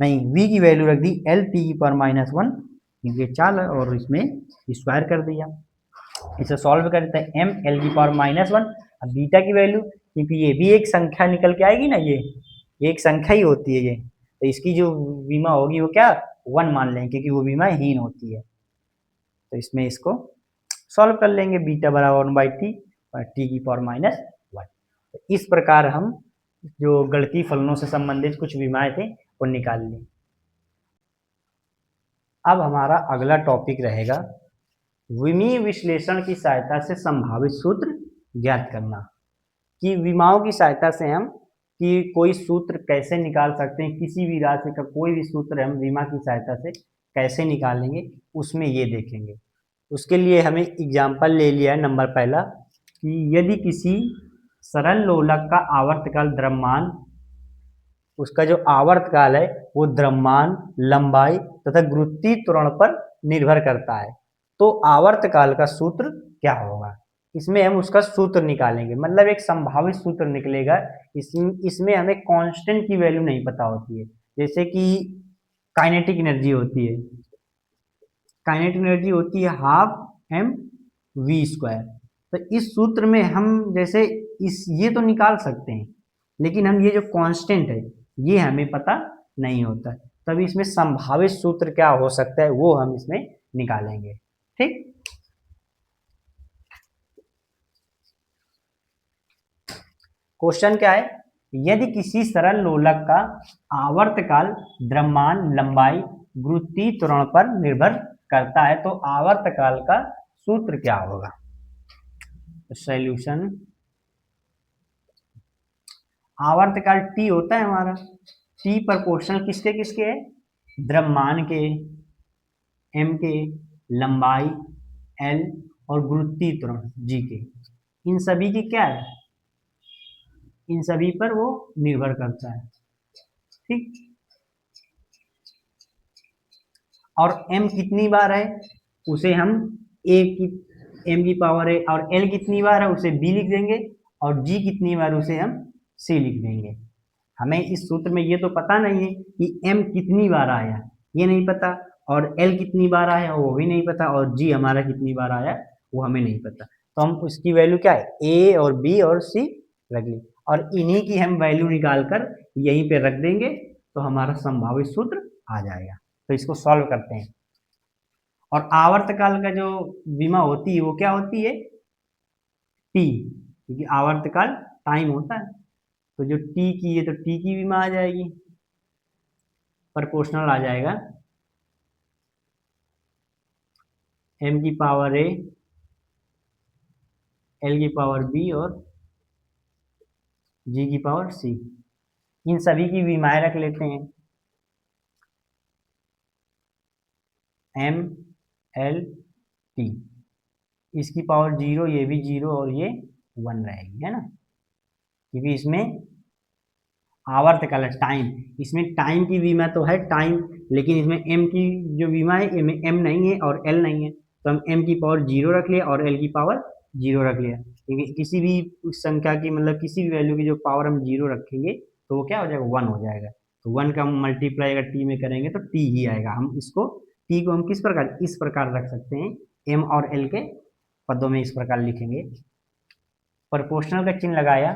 नहीं v की वैल्यू रख दी l t की पावर -1, ये 4 है और इसमें स्क्वायर कर दिया। इसे सॉल्व करते हैं m l की पावर -1, अब बीटा की वैल्यू, क्योंकि ये भी एक संख्या निकल के आएगी ना, ये एक संख्या ही होती है ये, तो इसकी जो बीमा होगी वो क्या 1 मान लेंगे, क्योंकि वो बीमाहीन होती है। तो इसमें इसको सॉल्व कर लेंगे, बीटा बराबर 1/t और t की पावर -1। तो इस प्रकार हम जो गणितीय फलनों से संबंधित कुछ बीमाएं थे वो निकाल ली। अब हमारा अगला टॉपिक रहेगा विमीय विश्लेषण की सहायता से संभावित सूत्र ज्ञात करना, कि विमाओं की सहायता से हम कि कोई सूत्र कैसे निकाल सकते हैं, किसी भी राशि का कोई भी सूत्र हम विमा की सहायता से कैसे निकालेंगे, उसमें ये देखेंगे। उसके लिए हमें एग्जाम्पल ले लिया है नंबर पहला, कि यदि किसी सरल लोलक का आवर्तकाल द्रव्यमान, उसका जो आवर्तकाल है वो द्रव्यमान, लंबाई तथा गुरुत्वीय त्वरण पर निर्भर करता है, तो आवर्तकाल का सूत्र क्या होगा, इसमें हम उसका सूत्र निकालेंगे, मतलब एक संभावित सूत्र निकलेगा। इसमें हमें कांस्टेंट की वैल्यू नहीं पता होती है, जैसे कि काइनेटिक एनर्जी होती है, काइनेटिक एनर्जी होती है 12m v²। तो इस सूत्र में हम जैसे ये तो निकाल सकते हैं, लेकिन हम ये जो कांस्टेंट है ये हमें पता नहीं होता, तभी इसमें संभावित सूत्र क्या हो सकता है वो हम इसमें निकालेंगे, ठीक। क्वेश्चन क्या है, यदि किसी सरल लोलक का आवर्तकाल द्रव्यमान, लंबाई, गुरुत्वीय त्वरण पर निर्भर करता है तो आवर्तकाल का सूत्र क्या होगा। सॉल्यूशन, आवर्तकाल टी होता है हमारा, टी प्रोपोर्शनल किसके किसके है, द्रव्यमान के, एम के, लंबाई एल, और गुरुत्वीय त्वरण जी के, इन सभी की क्या है, इन सभी पर वो निर्भर करता है, ठीक। और m कितनी बार है उसे हम a की m की पावर है, और l कितनी बार है उसे b लिख देंगे, और g कितनी बार उसे हम c लिख देंगे। हमें इस सूत्र में ये तो पता नहीं है कि m कितनी बार आया, ये नहीं पता, और l कितनी बार आया वो भी नहीं पता, और g हमारा कितनी बार आया वो हमें नहीं पता। तो हम उसकी वैल्यू क्या है, a और b और c रख ली, और इन्हीं की हम वैल्यू निकाल कर यहीं पे रख देंगे तो हमारा संभावित सूत्र आ जाएगा। तो इसको सॉल्व करते हैं। और आवर्तकाल का जो बीमा होती है वो क्या होती है, टी, क्योंकि आवर्तकाल टाइम होता है, तो जो टी की है तो टी की बीमा आ जाएगी, प्रोपोर्शनल आ जाएगा एम की पावर ए, एल की पावर बी और जी की पावर सी। इन सभी की विमाएँ रख लेते हैं, एम एल टी। इसकी पावर 0, ये भी 0 और ये 1 रहेगी, है ना, क्योंकि इसमें आवर्तकाल टाइम, इसमें टाइम की विमा तो है टाइम, लेकिन इसमें एम की जो विमा है इनमें एम नहीं है और एल नहीं है, तो हम एम की पावर 0 रख लिया और एल की पावर 0 रख लिया, क्योंकि किसी भी संख्या की मतलब किसी भी वैल्यू की जो पावर हम 0 रखेंगे तो वो क्या हो जाएगा, 1 हो जाएगा। तो 1 का हम मल्टीप्लाई अगर टी में करेंगे तो टी ही आएगा। हम इसको टी को हम किस प्रकार, इस प्रकार रख सकते हैं, एम और एल के पदों में इस प्रकार लिखेंगे। प्रोपोर्शनल का चिन्ह लगाया,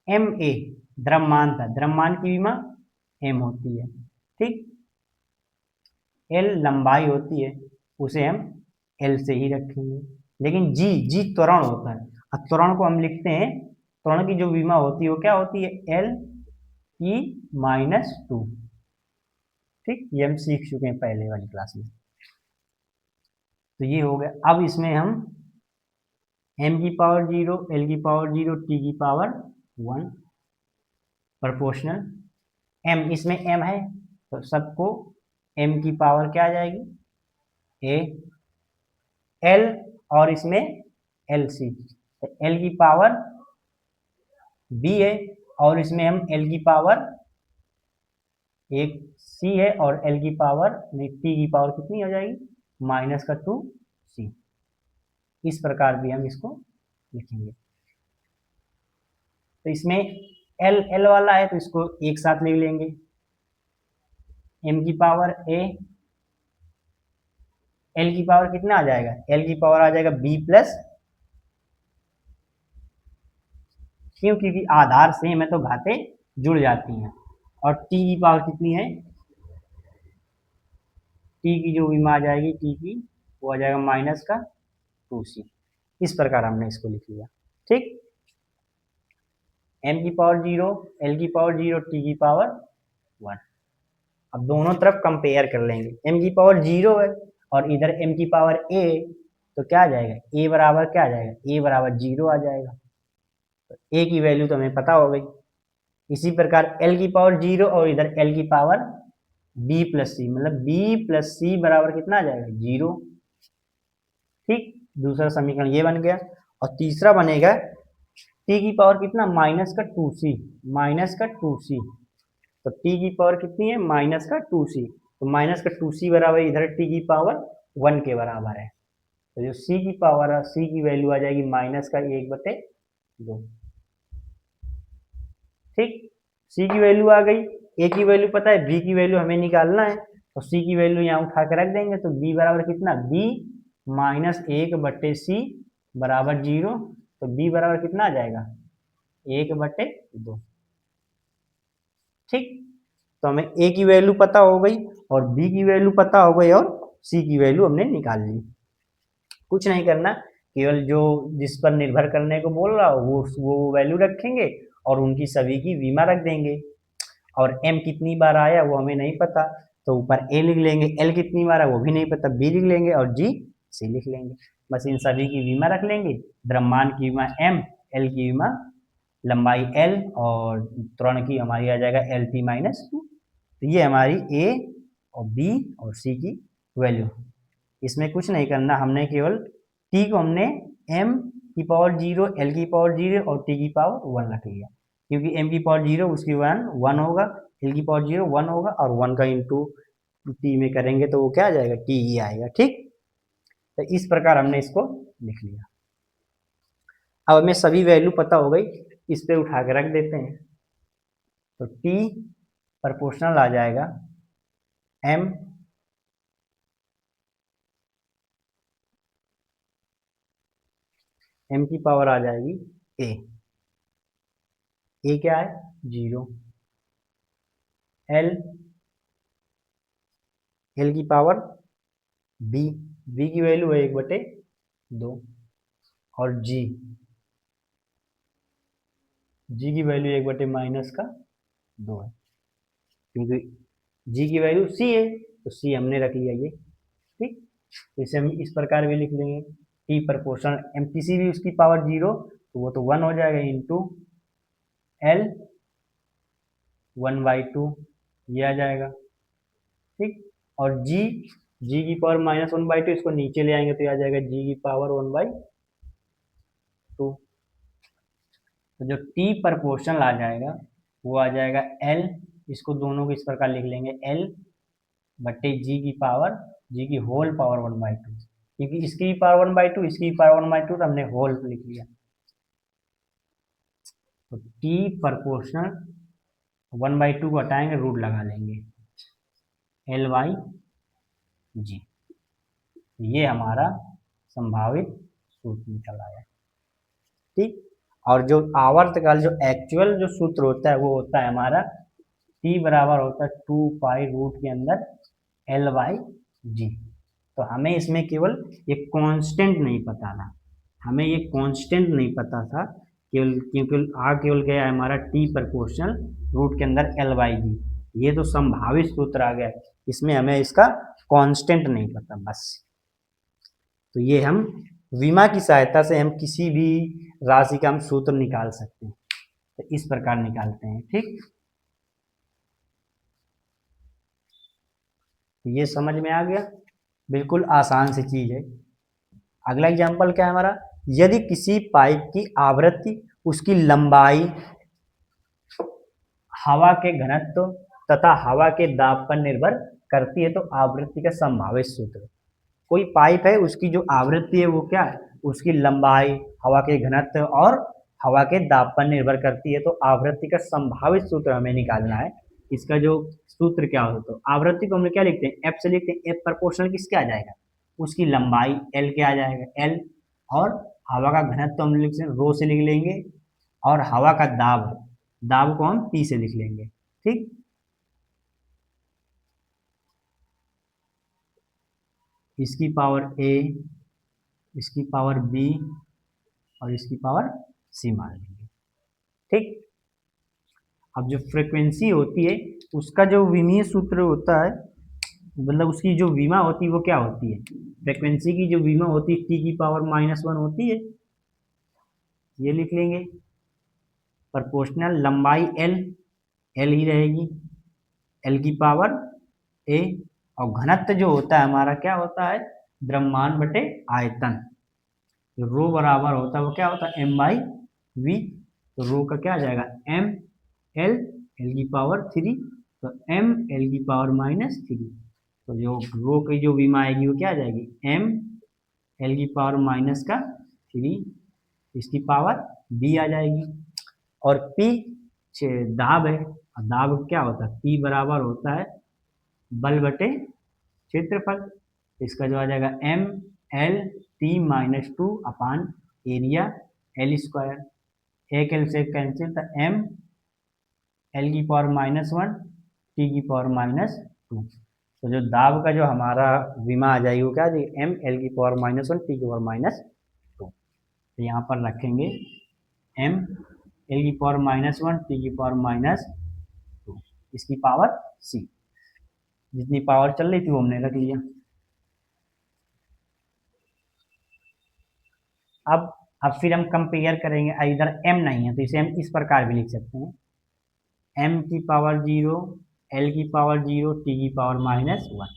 एम ए द्रव्यमान था, द्रव्यमान की विमा एम होती है, ठीक। एल लंबाई होती है, उसे हम एल से ही रखेंगे। लेकिन जी, जी त्वरण होता है, अब त्वरण को हम लिखते हैं, त्वरण की जो विमा होती है वो क्या होती है, एल ई माइनस टू, ठीक। ये हम सीख चुके हैं पहले वाली क्लास में। तो ये हो गया। अब इसमें हम एम की पावर 0, एल की पावर 0, टी की पावर 1, प्रोपोर्शनल एम, इसमें एम है तो सबको एम की पावर क्या आ जाएगी, ए, एल, और इसमें एल सी, तो एल की पावर बी है, और इसमें हम एल की पावर एक सी है, और एल की पावर टी की पावर कितनी हो जाएगी, माइनस का 2 सी। इस प्रकार भी हम इसको लिखेंगे। तो इसमें एल एल वाला है तो इसको एक साथ ले लेंगे, एम की पावर ए, एल की पावर कितना आ जाएगा, एल की पावर आ जाएगा बी प्लस, क्यों, क्योंकि आधार सेम है तो घाते जुड़ जाती हैं। और टी की पावर कितनी है, टी की जो विमा आ जाएगी टी की, वो आ जाएगा माइनस का 2c। इस प्रकार हमने इसको लिख लिया, ठीक। एम की पावर 0, एल की पावर 0, टी की पावर 1। अब दोनों तरफ कंपेयर कर लेंगे, एम की पावर 0 है और इधर एम की पावर ए, तो क्या आ जाएगा, ए बराबर क्या आ जाएगा, ए बराबर 0 आ जाएगा। तो ए की वैल्यू तो हमें पता हो गई। इसी प्रकार एल की पावर 0 और इधर एल की पावर बी प्लस सी, मतलब बी प्लस सी बराबर कितना आ जाएगा, 0, ठीक। दूसरा समीकरण ये बन गया। और तीसरा बनेगा टी की पावर कितना, माइनस का 2c, माइनस का 2c। तो टी की पावर कितनी है, माइनस का 2c, तो माइनस का 2c बराबर इधर टी की पावर 1 के बराबर है। तो जो c की पावर है, c की वैल्यू आ जाएगी माइनस का 1/2, ठीक। c की वैल्यू आ गई, a की वैल्यू पता है, b की वैल्यू हमें निकालना है, तो c की वैल्यू यहाँ उठा के रख देंगे, तो b बराबर कितना, b माइनस 1/c बराबर 0, तो b बराबर कितना आ जाएगा, 1/2, ठीक। तो हमें a की वैल्यू पता हो गई और b की वैल्यू पता हो गई और c की वैल्यू हमने निकाल ली। कुछ नहीं करना, केवल जो जिस पर निर्भर करने को बोल रहा हो वो वैल्यू रखेंगे और उनकी सभी की विमा रख देंगे। और m कितनी बार आया वो हमें नहीं पता, तो ऊपर a लिख लेंगे, l कितनी बार है वो भी नहीं पता, b लिख लेंगे और g c लिख लेंगे। बस इन सभी की विमा रख लेंगे, द्रव्यमान की विमा m, l की विमा लंबाई l, और त्वरण की हमारी आ जाएगा एल टी माइनस 2। तो ये हमारी a और b और c की वैल्यू। इसमें कुछ नहीं करना, हमने केवल t को हमने m की पावर 0, l की पावर 0 और t की पावर 1 रख लिया, क्योंकि m की पावर 0 उसकी 1 होगा, l की पावर 0 1 होगा, और 1 का इंटू t में करेंगे तो वो क्या आ जाएगा, t ही आएगा, ठीक। तो इस प्रकार हमने इसको लिख लिया। अब हमें सभी वैल्यू पता हो गई, इस पे उठा के रख देते हैं, तो t प्रोपोर्शनल आ जाएगा m की पावर आ जाएगी a क्या है, 0, l की पावर b, की वैल्यू है 1/2, और g की वैल्यू 1/-2 है, क्योंकि g की वैल्यू c है तो c हमने रख लिया ये, ठीक। इसे हम इस प्रकार भी लिख लेंगे, t प्रोपोर्शनल m, किसी भी उसकी पावर 0 तो वो तो 1 हो जाएगा, इंटू L 1/2 ये आ जाएगा, ठीक। और जी की पावर -1/2 इसको नीचे ले आएंगे तो ये आ जाएगा जी की पावर 1/2। तो जो टी प्रपोर्शनल आ जाएगा वो आ जाएगा L, इसको दोनों को इस प्रकार लिख लेंगे L बटे जी की होल पावर 1/2, क्योंकि इसकी पावर 1/2 इसकी पावर 1/2 तो हमने होल लिख लिया। तो टी प्रपोर्शनल 1/2 को हटाएंगे, रूट लगा लेंगे L/G। ये हमारा संभावित सूत्र निकल आया, ठीक। और जो आवर्तकाल जो एक्चुअल जो सूत्र होता है वो होता है हमारा T बराबर होता है 2 पाई रूट के अंदर L/G। तो हमें इसमें केवल ये कांस्टेंट नहीं पता था, हमें ये कांस्टेंट नहीं पता था केवल, क्योंकि केवल गया है हमारा T प्रपोर्शनल रूट के अंदर L/G। ये तो संभावित सूत्र आ गया, इसमें हमें इसका कांस्टेंट नहीं पता बस। तो ये हम विमा की सहायता से हम किसी भी राशि का हम सूत्र निकाल सकते हैं, तो इस प्रकार निकालते हैं, ठीक। तो ये समझ में आ गया, बिल्कुल आसान सी चीज है। अगला एग्जांपल क्या है हमारा, यदि किसी पाइप की आवृत्ति उसकी लंबाई हवा के घनत्व तथा हवा के दाब पर निर्भर करती है तो आवृत्ति का संभावित सूत्र। कोई पाइप है उसकी जो आवृत्ति है वो क्या है, उसकी लंबाई हवा के घनत्व और हवा के दाब पर निर्भर करती है, तो आवृत्ति का संभावित सूत्र हमें निकालना है। इसका जो सूत्र क्या होता है, आवृत्ति को हम क्या लिखते हैं, एफ से लिखते हैं। एफ प्रोपोर्शनल किसके आ जाएगा, उसकी लंबाई एल के आ जाएगा एल, और हवा का घनत्व हम लिख रो से लिख लेंगे, और हवा का दाब को हम पी से लिख लेंगे, ठीक। इसकी पावर ए, इसकी पावर बी और इसकी पावर सी मान लेंगे, ठीक। अब जो फ्रीक्वेंसी होती है उसका जो विमीय सूत्र होता है, मतलब उसकी जो विमा होती है वो क्या होती है, फ्रीक्वेंसी की जो विमा होती है टी की पावर -1 होती है, ये लिख लेंगे। प्रोपोर्शनल लंबाई एल ही रहेगी, एल की पावर ए, और घनत्व जो होता है हमारा क्या होता है, द्रव्यमान बटे आयतन। रो बराबर होता है वो क्या होता है m/v, तो रो का क्या आ जाएगा एल की पावर 3, तो एल की पावर -3, तो जो रो की जो विमा आएगी वो क्या आ जाएगी एल की पावर -3, इसकी पावर b आ जाएगी। और p दाब है, और दाब क्या होता है, p बराबर होता है बल बटे क्षेत्रफल, इसका जो आ जाएगा T-2 अपान एरिया L², एक एल से कैंसिल, तो एल की पावर -1 टी की पावर -2, तो जो दाब का जो हमारा विमा आ जाएगी वो क्या आ जाएगी एल की पावर -1 टी की पावर -2। तो यहाँ पर रखेंगे एल की पावर -1 टी की पावर -2, इसकी पावर सी, जितनी पावर चल रही थी वो हमने रख लिया। अब फिर हम कंपेयर करेंगे, इधर m नहीं है तो इसे हम इस प्रकार भी लिख सकते हैं, m की पावर 0, l की पावर 0, t की पावर -1,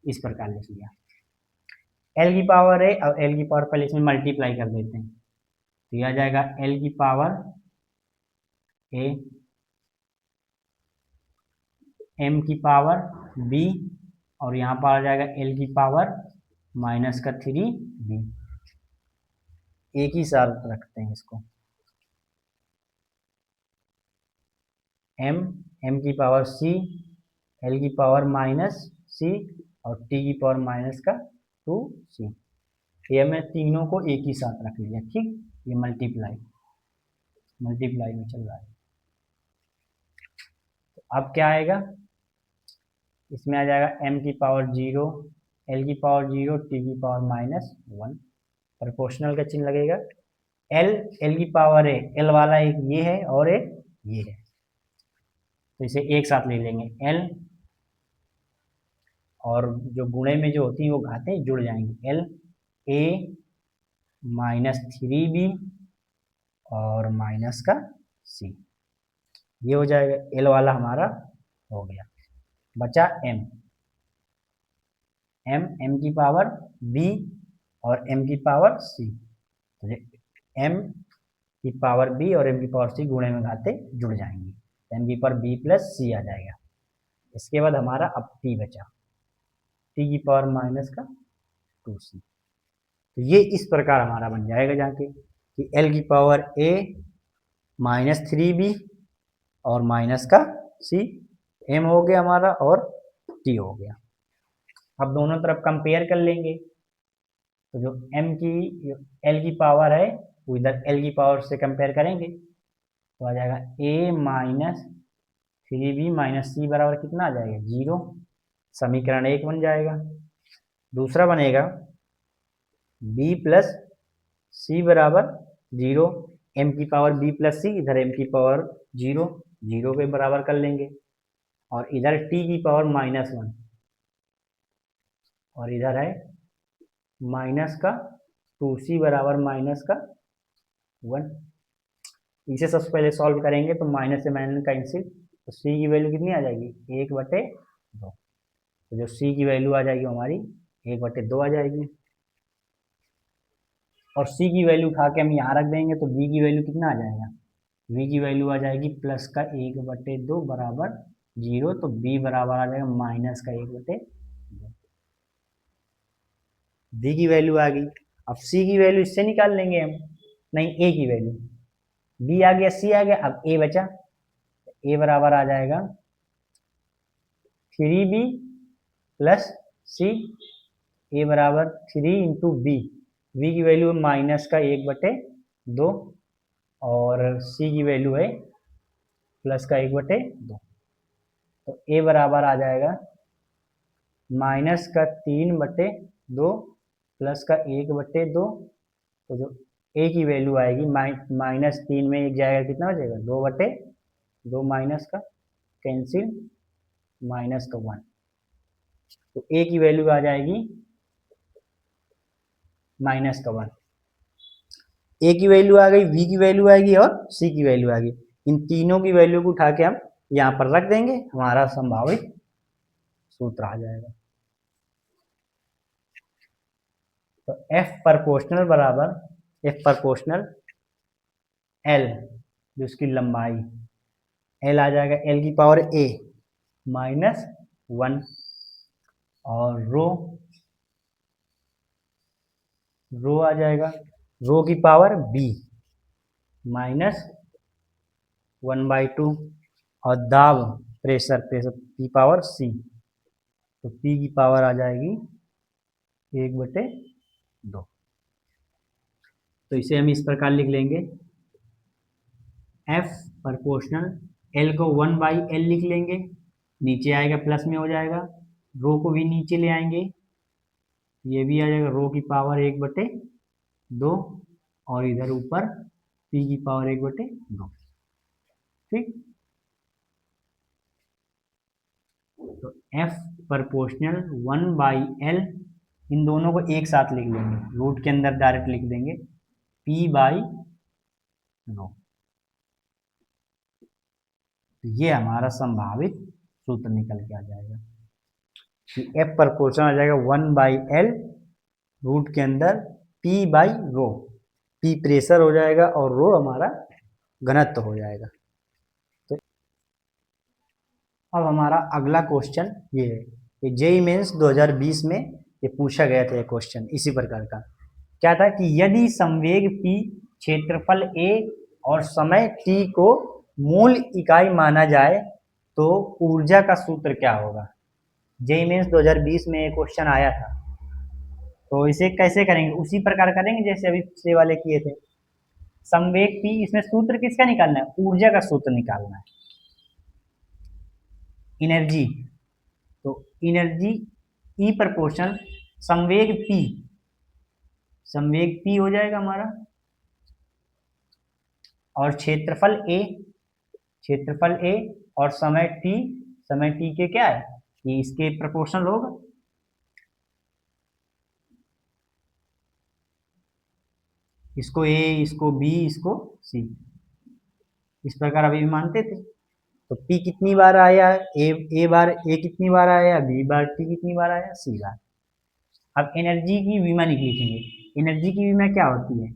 इस प्रकार लिख लिया। l की पावर है और l की पावर पहले इसमें मल्टीप्लाई कर देते हैं, तो यह आ जाएगा l की पावर a, m की पावर b, और यहाँ पर आ जाएगा l की पावर -3b। एक ही साथ रखते हैं इसको, m की पावर c, l की पावर -c और t की पावर -2c, ये मैं तीनों को एक ही साथ रख लिया, ठीक। ये मल्टीप्लाई में चल रहा है। तो अब क्या आएगा, इसमें आ जाएगा m की पावर 0, l की पावर 0, t की पावर -1, प्रोपोर्शनल का चिन्ह लगेगा। l की पावर है, l वाला एक ये है और एक ये है, तो इसे एक साथ ले लेंगे l, और जो गुणे में जो होती है वो घातें जुड़ जाएंगी, l a -3b और माइनस का सी। ये हो जाएगा, एल वाला हमारा हो गया। बचा एम, एम की पावर बी और एम की पावर सी। तो एम की पावर बी और एम की पावर सी गुणे में घाते जुड़ जाएंगी, एम की पावर बी प्लस सी आ जाएगा। इसके बाद हमारा अब टी बचा, टी की पावर माइनस का 2c। तो ये इस प्रकार हमारा बन जाएगा जाके कि एल की पावर ए माइनस 3b और माइनस का सी, एम हो गया हमारा और टी हो गया। अब दोनों तरफ कंपेयर कर लेंगे, तो जो एम की एल की पावर है वो इधर एल की पावर से कंपेयर करेंगे, तो आ जाएगा ए माइनस 3b माइनस सी बराबर कितना आ जाएगा 0। समीकरण 1 बन जाएगा। दूसरा बनेगा b प्लस सी बराबर 0, एम की पावर b प्लस सी, इधर एम की पावर 0, 0 के बराबर कर लेंगे, और इधर t की पावर -1 और इधर है माइनस का 2c बराबर माइनस का 1। इसे सबसे पहले सॉल्व करेंगे तो माइनस से माइनस कैंसिल, तो c की वैल्यू कितनी आ जाएगी 1/2। तो जो c की वैल्यू आ जाएगी हमारी 1/2 आ जाएगी, और c की वैल्यू उठा के हम यहाँ रख देंगे तो b की वैल्यू कितना आ जाएगा, v की वैल्यू आ जाएगी प्लस का 1/2 बराबर 0, तो b बराबर आ जाएगा माइनस का 1/2। b की वैल्यू आ गई। अब c की वैल्यू इससे निकाल लेंगे हम, नहीं a की वैल्यू, b आ गया c आ गया, अब a बचा, a बराबर आ जाएगा 3b प्लस सी, ए बराबर 3 इंटू बी, बी की वैल्यू है माइनस का 1/2 और सी की वैल्यू है प्लस का 1/2। तो ए बराबर आ जाएगा माइनस का 3/2 प्लस का 1/2। तो जो ए की वैल्यू आएगी -3 में एक जाएगा कितना हो जाएगा 2/2, माइनस का कैंसिल माइनस का 1। तो ए की वैल्यू आ जाएगी माइनस का 1। ए की वैल्यू आ गई, बी की वैल्यू आएगी और सी की वैल्यू आ गई। इन तीनों की वैल्यू को उठा के हम यहाँ पर रख देंगे, हमारा संभावित सूत्र आ जाएगा। तो एफ प्रोपोर्शनल बराबर एफ प्रोपोर्शनल एल, जो उसकी लंबाई एल आ जाएगा एल की पावर ए -1 और रो आ जाएगा रो की पावर बी -1/2 और दाब प्रेशर की पावर सी, तो पी की पावर आ जाएगी 1/2। तो इसे हम इस प्रकार लिख लेंगे, एफ प्रोपोर्शनल एल को 1/L लिख लेंगे, नीचे आएगा प्लस में हो जाएगा, रो को भी नीचे ले आएंगे, ये भी आ जाएगा रो की पावर 1/2 और इधर ऊपर पी की पावर 1/2। ठीक, तो एफ प्रोपोर्शनल 1/L, इन दोनों को एक साथ लिख लेंगे, रूट के अंदर डायरेक्ट लिख देंगे p/रो। ये हमारा संभावित सूत्र निकल के आ जाएगा कि एफ प्रोपोर्शनल आ जाएगा 1/L, रूट के अंदर p/रो, p प्रेशर हो जाएगा और रो हमारा घनत्व हो जाएगा। तो अब हमारा अगला क्वेश्चन ये है कि जेईई मेंस 2020 में ये पूछा गया था, ये क्वेश्चन इसी प्रकार का क्या था कि यदि संवेग p क्षेत्रफल a और समय t को मूल इकाई माना जाए तो ऊर्जा का सूत्र क्या होगा। जेईई मेंस 2020 में ये क्वेश्चन आया था, तो इसे कैसे करेंगे, उसी प्रकार करेंगे जैसे अभी पिछले वाले किए थे। संवेग p, इसमें सूत्र किसका निकालना है, ऊर्जा का सूत्र निकालना है, एनर्जी। तो एनर्जी ई प्रोपोर्शनल संवेग p हो जाएगा हमारा, और क्षेत्रफल a और समय t के क्या है, ये इसके प्रोपोर्शनल होगा। इसको a, इसको b, इसको c, इस प्रकार अभी भी मानते थे। तो P कितनी बार आया, ए बार ए कितनी बार आया, B बार, T कितनी बार आया, C बार। अब एनर्जी की विमानिक लिखेंगे। एनर्जी की विमा क्या होती है,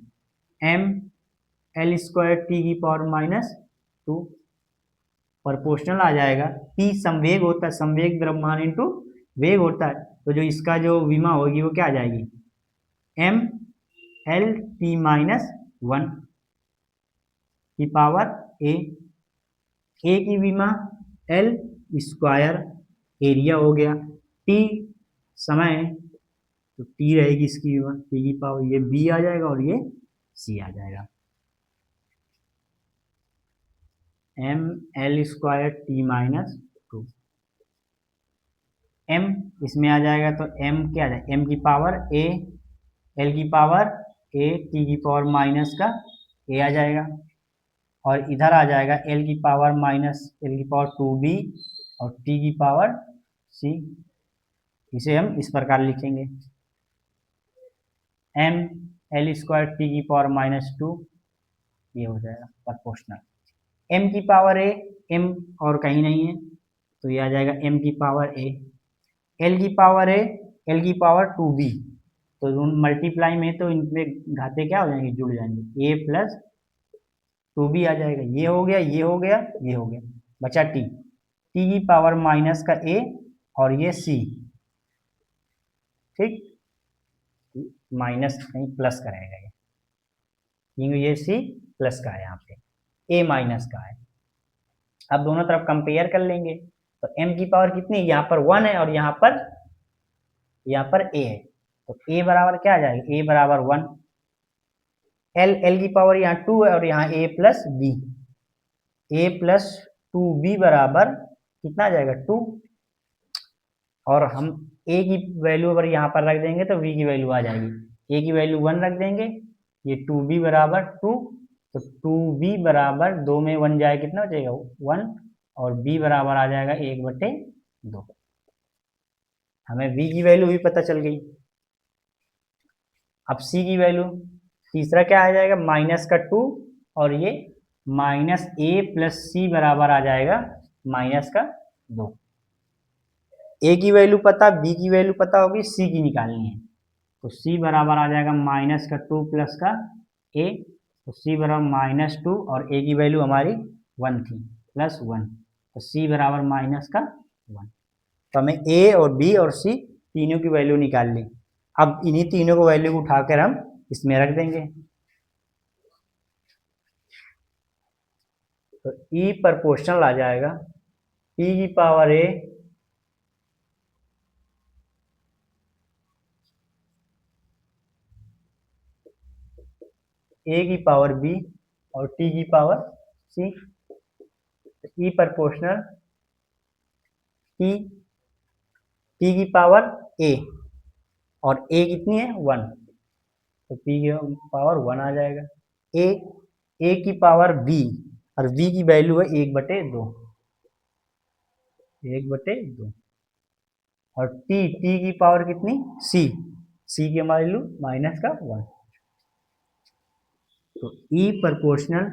एम एल स्क्वायर टी की पावर माइनस 2, प्रोपोर्शनल आ जाएगा। P संवेग होता है, संवेग द्रव्यमान इंटू वेग होता है, तो जो इसका जो विमा होगी वो क्या आ जाएगी, एम एल टी माइनस 1 की पावर ए। ए की विमा एल स्क्वायर एरिया हो गया, टी समय, तो टी रहेगी इसकी विमा, टी की पावर, ये बी आ जाएगा और ये सी आ जाएगा। M L square T minus 2, M इसमें आ जाएगा तो एम क्या आ जाएगा, एम की पावर ए, एल की पावर ए, टी की पावर माइनस का ए आ जाएगा, और इधर आ जाएगा एल की पावर माइनस एल की पावर 2b और टी की पावर सी। इसे हम इस प्रकार लिखेंगे, एम एल स्क्वायर टी की पावर माइनस 2, ये हो जाएगा प्रोपोर्शनल। एम की पावर ए, एम और कहीं नहीं है, तो ये आ जाएगा एम की पावर ए, एल की पावर ए, एल की पावर 2b, तो मल्टीप्लाई में तो इनमें घाते क्या हो जाएंगे, जुड़ जाएंगे, ए प्लस 2b आ जाएगा। ये हो गया, ये हो गया, ये हो गया, बचा टी, टी की पावर माइनस का ए और ये सी, ठीक, माइनस नहीं प्लस करेगा ये, क्योंकि ये सी प्लस का है, यहाँ पे ए माइनस का है। अब दोनों तरफ कंपेयर कर लेंगे, तो m की पावर कितनी, यहाँ पर 1 है और यहाँ पर a है, तो a बराबर क्या आ जाएगा, a बराबर 1, एल की पावर यहाँ 2 है और यहाँ a plus b, a plus 2b बराबर कितना आ जाएगा, 2, और हम a की वैल्यू अगर यहाँ पर रख देंगे तो v की वैल्यू आ जाएगी, a की वैल्यू 1 रख देंगे, ये 2b बराबर 2, तो 2b बराबर 2 में 1 जाए कितना हो जाएगा, 1, और b बराबर आ जाएगा 1/2। हमें v की वैल्यू भी पता चल गई। अब c की वैल्यू, तीसरा क्या आ जाएगा, माइनस का 2, और ये माइनस a प्लस सी बराबर आ जाएगा माइनस का 2। a की वैल्यू पता, b की वैल्यू पता होगी, c की निकालनी है, तो c बराबर आ जाएगा माइनस का 2 प्लस का a, तो c बराबर माइनस 2, और a की वैल्यू हमारी 1 थी, प्लस 1, तो c बराबर माइनस का 1। तो हमें a और b और c तीनों की वैल्यू निकाल ली। अब इन्हीं तीनों को वैल्यू को उठाकर हम इसमें रख देंगे, तो E प्रोपोर्शनल आ जाएगा, P की पावर a की पावर b और t की power c, E proportional t की पावर a, और a कितनी है, 1, तो p की पावर 1 आ जाएगा, a की पावर b, और v की वैल्यू है 1/2, 1/2, और t की पावर कितनी, c की वैल्यू माइनस का 1, तो E प्रोपोर्शनल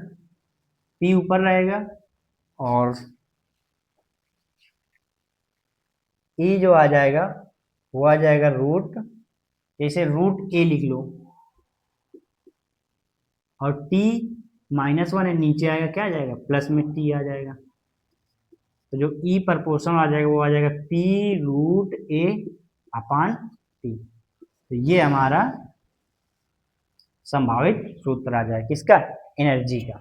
P ऊपर रहेगा और E जो आ जाएगा वो आ जाएगा रूट, जैसे रूट a लिख लो, और t -1 है, नीचे आएगा क्या आ जाएगा, प्लस में t आ जाएगा, तो जो E प्रोपोर्शनल आ जाएगा वो आ जाएगा P root a upon t। तो ये हमारा संभावित सूत्र आ जाएगा किसका, एनर्जी का।